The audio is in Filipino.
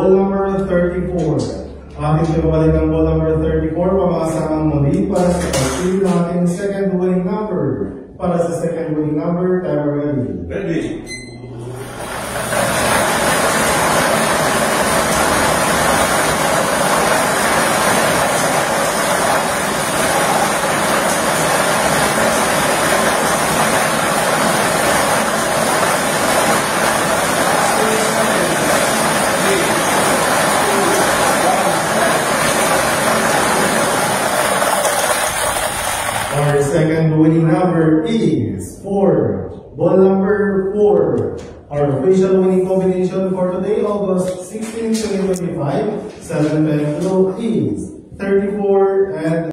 ball number 34. Ating pinabalik ng ball number 34, pamasaang muli para sa pag-steal ng ating second winning number. Para sa second winning number, timer ready. Ready. Our second winning number is 4. Ball number 4. Our official winning combination for today, August 16, 2025, 7 p.m. is 34 and